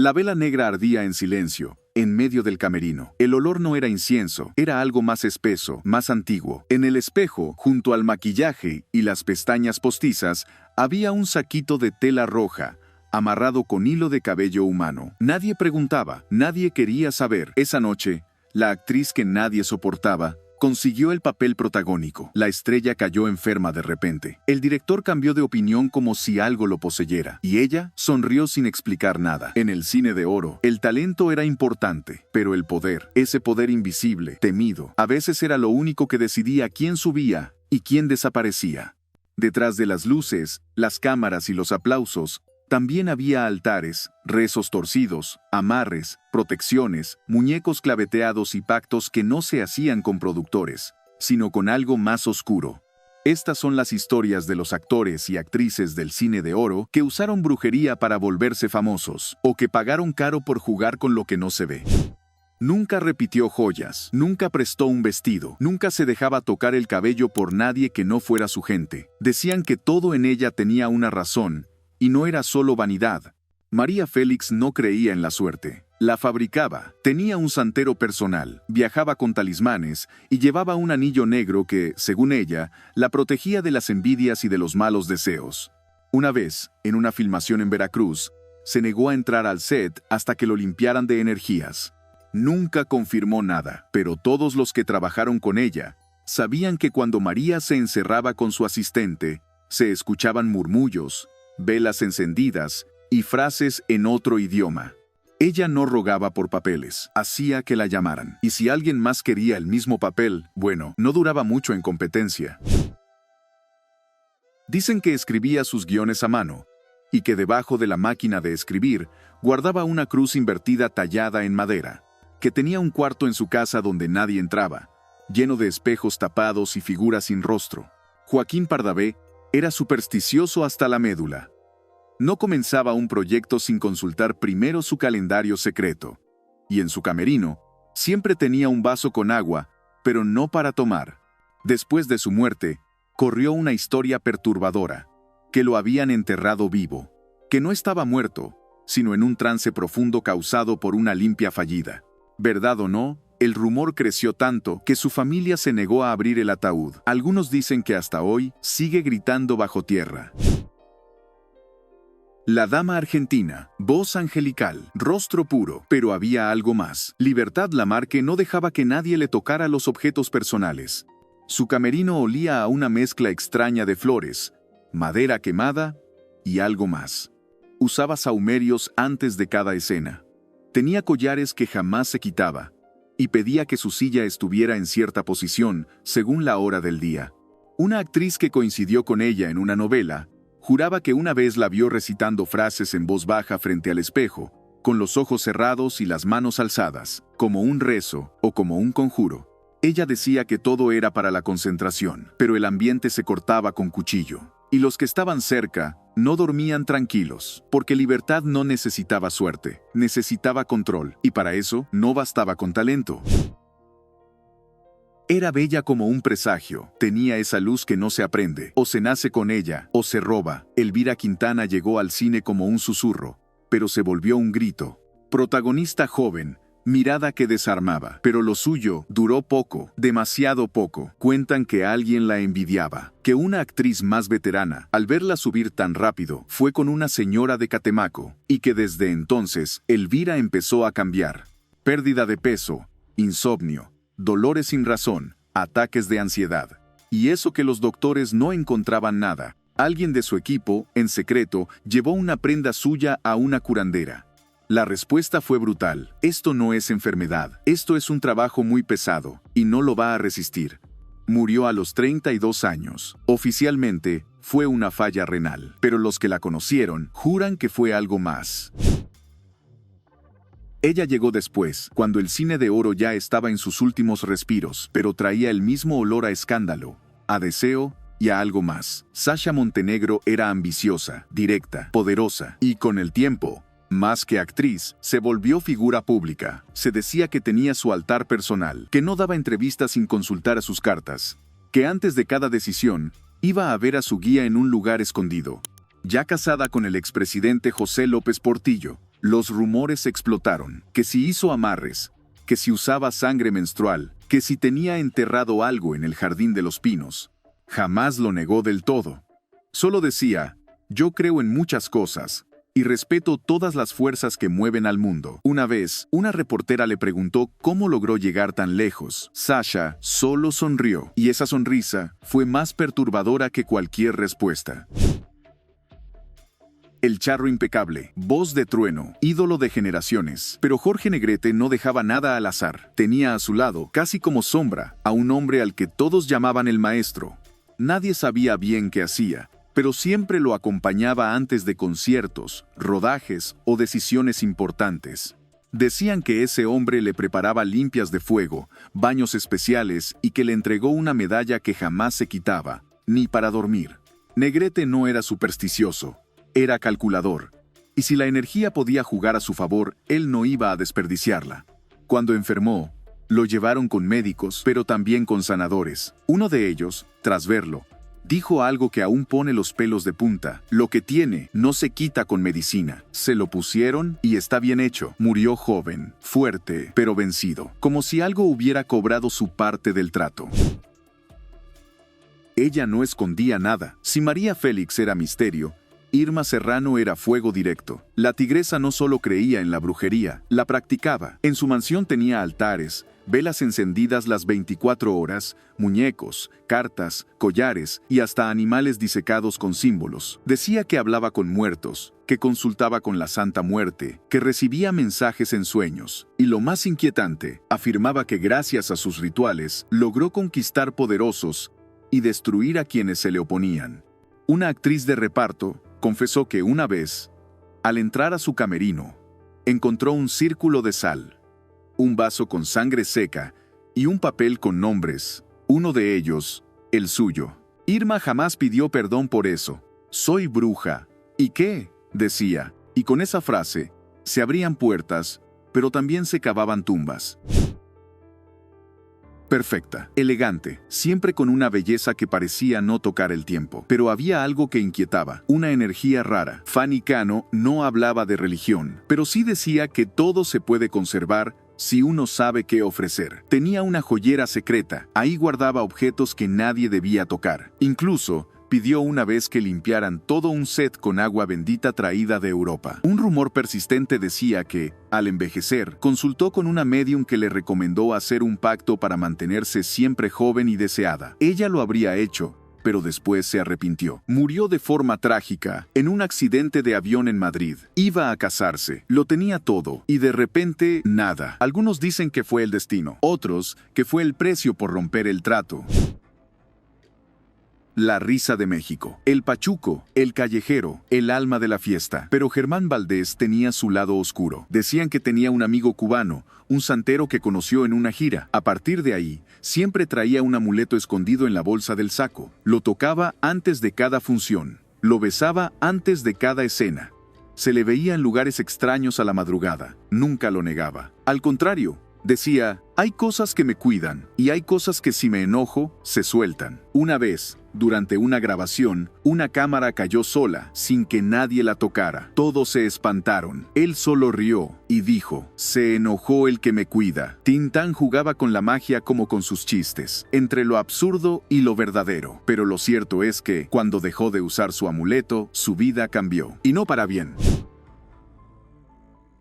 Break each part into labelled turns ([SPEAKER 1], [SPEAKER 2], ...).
[SPEAKER 1] La vela negra ardía en silencio, en medio del camerino. El olor no era incienso, era algo más espeso, más antiguo. En el espejo, junto al maquillaje y las pestañas postizas, había un saquito de tela roja, amarrado con hilo de cabello humano. Nadie preguntaba, nadie quería saber. Esa noche, la actriz que nadie soportaba consiguió el papel protagónico. La estrella cayó enferma de repente. El director cambió de opinión como si algo lo poseyera, y ella sonrió sin explicar nada. En el cine de oro, el talento era importante, pero el poder, ese poder invisible, temido, a veces era lo único que decidía quién subía y quién desaparecía. Detrás de las luces, las cámaras y los aplausos, también había altares, rezos torcidos, amarres, protecciones, muñecos claveteados y pactos que no se hacían con productores, sino con algo más oscuro. Estas son las historias de los actores y actrices del cine de oro que usaron brujería para volverse famosos, o que pagaron caro por jugar con lo que no se ve. Nunca repitió joyas, nunca prestó un vestido, nunca se dejaba tocar el cabello por nadie que no fuera su gente. Decían que todo en ella tenía una razón, y no era solo vanidad. María Félix no creía en la suerte. La fabricaba, tenía un santero personal, viajaba con talismanes y llevaba un anillo negro que, según ella, la protegía de las envidias y de los malos deseos. Una vez, en una filmación en Veracruz, se negó a entrar al set hasta que lo limpiaran de energías. Nunca confirmó nada, pero todos los que trabajaron con ella sabían que cuando María se encerraba con su asistente, se escuchaban murmullos, velas encendidas y frases en otro idioma. Ella no rogaba por papeles, hacía que la llamaran. Y si alguien más quería el mismo papel, bueno, no duraba mucho en competencia. Dicen que escribía sus guiones a mano, y que debajo de la máquina de escribir guardaba una cruz invertida tallada en madera, que tenía un cuarto en su casa donde nadie entraba, lleno de espejos tapados y figuras sin rostro. Joaquín Pardavé era supersticioso hasta la médula. No comenzaba un proyecto sin consultar primero su calendario secreto. Y en su camerino, siempre tenía un vaso con agua, pero no para tomar. Después de su muerte, corrió una historia perturbadora, que lo habían enterrado vivo, que no estaba muerto, sino en un trance profundo causado por una limpia fallida. Verdad o no, el rumor creció tanto que su familia se negó a abrir el ataúd. Algunos dicen que hasta hoy sigue gritando bajo tierra. La dama argentina, voz angelical, rostro puro, pero había algo más. Libertad Lamarque no dejaba que nadie le tocara los objetos personales. Su camerino olía a una mezcla extraña de flores, madera quemada y algo más. Usaba sahumerios antes de cada escena. Tenía collares que jamás se quitaba, y pedía que su silla estuviera en cierta posición, según la hora del día. Una actriz que coincidió con ella en una novela, juraba que una vez la vio recitando frases en voz baja frente al espejo, con los ojos cerrados y las manos alzadas, como un rezo o como un conjuro. Ella decía que todo era para la concentración, pero el ambiente se cortaba con cuchillo, y los que estaban cerca no dormían tranquilos, porque Libertad no necesitaba suerte, necesitaba control, y para eso no bastaba con talento. Era bella como un presagio, tenía esa luz que no se aprende, o se nace con ella, o se roba. Elvira Quintana llegó al cine como un susurro, pero se volvió un grito. Protagonista joven, mirada que desarmaba, pero lo suyo duró poco, demasiado poco. Cuentan que alguien la envidiaba, que una actriz más veterana, al verla subir tan rápido, fue con una señora de Catemaco, y que desde entonces Elvira empezó a cambiar. Pérdida de peso, insomnio, dolores sin razón, ataques de ansiedad. Y eso que los doctores no encontraban nada. Alguien de su equipo, en secreto, llevó una prenda suya a una curandera. La respuesta fue brutal. Esto no es enfermedad, esto es un trabajo muy pesado, y no lo va a resistir. Murió a los 32 años. Oficialmente, fue una falla renal, pero los que la conocieron juran que fue algo más. Ella llegó después, cuando el cine de oro ya estaba en sus últimos respiros, pero traía el mismo olor a escándalo, a deseo y a algo más. Sasha Montenegro era ambiciosa, directa, poderosa, y con el tiempo, más que actriz, se volvió figura pública. Se decía que tenía su altar personal, que no daba entrevistas sin consultar a sus cartas, que antes de cada decisión, iba a ver a su guía en un lugar escondido. Ya casada con el expresidente José López Portillo, Los rumores explotaron, que si hizo amarres, que si usaba sangre menstrual, que si tenía enterrado algo en el jardín de los pinos. Jamás lo negó del todo. Solo decía, yo creo en muchas cosas, y respeto todas las fuerzas que mueven al mundo. Una vez, una reportera le preguntó cómo logró llegar tan lejos. Sasha solo sonrió, y esa sonrisa fue más perturbadora que cualquier respuesta. El charro impecable, voz de trueno, ídolo de generaciones. Pero Jorge Negrete no dejaba nada al azar. Tenía a su lado, casi como sombra, a un hombre al que todos llamaban el maestro. Nadie sabía bien qué hacía, pero siempre lo acompañaba antes de conciertos, rodajes o decisiones importantes. Decían que ese hombre le preparaba limpias de fuego, baños especiales y que le entregó una medalla que jamás se quitaba, ni para dormir. Negrete no era supersticioso. Era calculador, y si la energía podía jugar a su favor, él no iba a desperdiciarla. Cuando enfermó, lo llevaron con médicos, pero también con sanadores. Uno de ellos, tras verlo, dijo algo que aún pone los pelos de punta: lo que tiene no se quita con medicina. Se lo pusieron y está bien hecho. Murió joven, fuerte, pero vencido, como si algo hubiera cobrado su parte del trato. Ella no escondía nada. Si María Félix era misterio, Irma Serrano era fuego directo. La tigresa no solo creía en la brujería, la practicaba. En su mansión tenía altares, velas encendidas las 24 horas, muñecos, cartas, collares y hasta animales disecados con símbolos. Decía que hablaba con muertos, que consultaba con la Santa Muerte, que recibía mensajes en sueños. Y lo más inquietante, afirmaba que gracias a sus rituales logró conquistar poderosos y destruir a quienes se le oponían. Una actriz de reparto confesó que una vez, al entrar a su camerino, encontró un círculo de sal, un vaso con sangre seca y un papel con nombres, uno de ellos, el suyo. Irma jamás pidió perdón por eso. Soy bruja. ¿Y qué?, decía, y con esa frase se abrían puertas, pero también se cavaban tumbas. Perfecta, elegante, siempre con una belleza que parecía no tocar el tiempo. Pero había algo que inquietaba, una energía rara. Fanny Cano no hablaba de religión, pero sí decía que todo se puede conservar si uno sabe qué ofrecer. Tenía una joyera secreta, ahí guardaba objetos que nadie debía tocar. Incluso pidió una vez que limpiaran todo un set con agua bendita traída de Europa. Un rumor persistente decía que, al envejecer, consultó con una médium que le recomendó hacer un pacto para mantenerse siempre joven y deseada. Ella lo habría hecho, pero después se arrepintió. Murió de forma trágica, en un accidente de avión en Madrid. Iba a casarse, lo tenía todo, y de repente, nada. Algunos dicen que fue el destino, otros que fue el precio por romper el trato. La risa de México, el pachuco, el callejero, el alma de la fiesta. Pero Germán Valdés tenía su lado oscuro. Decían que tenía un amigo cubano, un santero que conoció en una gira. A partir de ahí, siempre traía un amuleto escondido en la bolsa del saco. Lo tocaba antes de cada función. Lo besaba antes de cada escena. Se le veía en lugares extraños a la madrugada. Nunca lo negaba. Al contrario, decía, hay cosas que me cuidan, y hay cosas que si me enojo, se sueltan. Una vez, durante una grabación, una cámara cayó sola, sin que nadie la tocara. Todos se espantaron. Él solo rió y dijo, se enojó el que me cuida. Tintán jugaba con la magia como con sus chistes, entre lo absurdo y lo verdadero. Pero lo cierto es que, cuando dejó de usar su amuleto, su vida cambió. Y no para bien.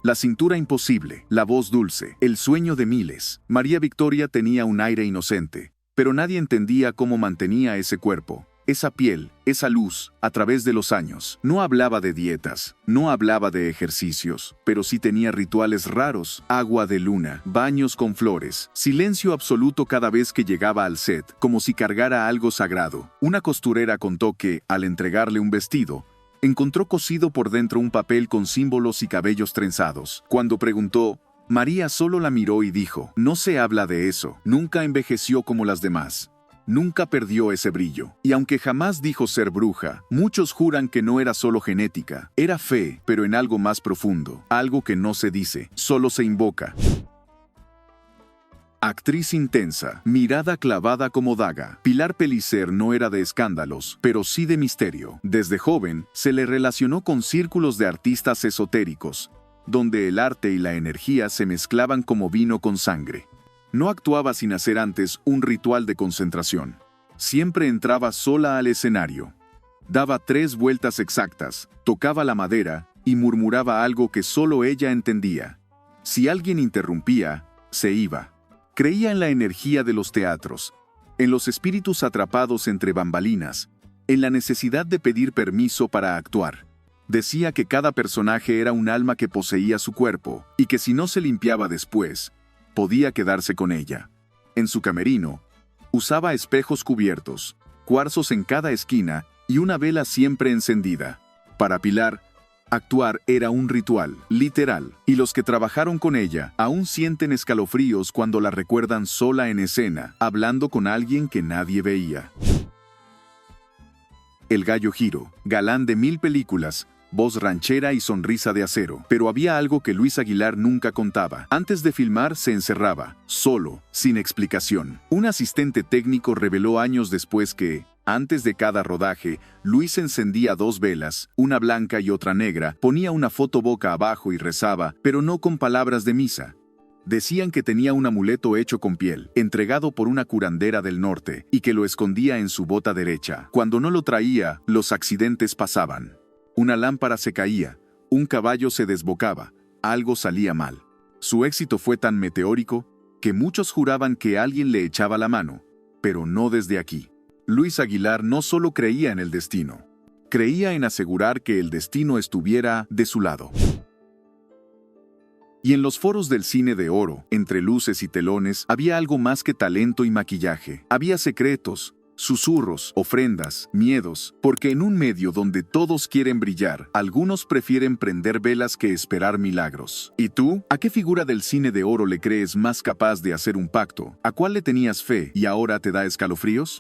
[SPEAKER 1] La cintura imposible, la voz dulce, el sueño de miles. María Victoria tenía un aire inocente, pero nadie entendía cómo mantenía ese cuerpo, esa piel, esa luz, a través de los años. No hablaba de dietas, no hablaba de ejercicios, pero sí tenía rituales raros, agua de luna, baños con flores, silencio absoluto cada vez que llegaba al set, como si cargara algo sagrado. Una costurera contó que, al entregarle un vestido, encontró cosido por dentro un papel con símbolos y cabellos trenzados. Cuando preguntó, María solo la miró y dijo, no se habla de eso, nunca envejeció como las demás. Nunca perdió ese brillo. Y aunque jamás dijo ser bruja, muchos juran que no era solo genética, era fe, pero en algo más profundo, algo que no se dice, solo se invoca. Actriz intensa, mirada clavada como daga. Pilar Pellicer no era de escándalos, pero sí de misterio. Desde joven, se le relacionó con círculos de artistas esotéricos, donde el arte y la energía se mezclaban como vino con sangre. No actuaba sin hacer antes un ritual de concentración. Siempre entraba sola al escenario. Daba 3 vueltas exactas, tocaba la madera y murmuraba algo que solo ella entendía. Si alguien interrumpía, se iba. Creía en la energía de los teatros, en los espíritus atrapados entre bambalinas, en la necesidad de pedir permiso para actuar. Decía que cada personaje era un alma que poseía su cuerpo y que si no se limpiaba después, podía quedarse con ella. En su camerino, usaba espejos cubiertos, cuarzos en cada esquina y una vela siempre encendida. Para Pilar, actuar era un ritual, literal, y los que trabajaron con ella aún sienten escalofríos cuando la recuerdan sola en escena, hablando con alguien que nadie veía. El Gallo Giro, galán de 1000 películas, voz ranchera y sonrisa de acero. Pero había algo que Luis Aguilar nunca contaba. Antes de filmar se encerraba, solo, sin explicación. Un asistente técnico reveló años después que, antes de cada rodaje, Luis encendía 2 velas, una blanca y otra negra, ponía una foto boca abajo y rezaba, pero no con palabras de misa. Decían que tenía un amuleto hecho con piel, entregado por una curandera del norte, y que lo escondía en su bota derecha. Cuando no lo traía, los accidentes pasaban. Una lámpara se caía, un caballo se desbocaba, algo salía mal. Su éxito fue tan meteórico que muchos juraban que alguien le echaba la mano, pero no desde aquí. Luis Aguilar no solo creía en el destino, creía en asegurar que el destino estuviera de su lado. Y en los foros del cine de oro, entre luces y telones, había algo más que talento y maquillaje. Había secretos, susurros, ofrendas, miedos, porque en un medio donde todos quieren brillar, algunos prefieren prender velas que esperar milagros. ¿Y tú? ¿A qué figura del cine de oro le crees más capaz de hacer un pacto? ¿A cuál le tenías fe y ahora te da escalofríos?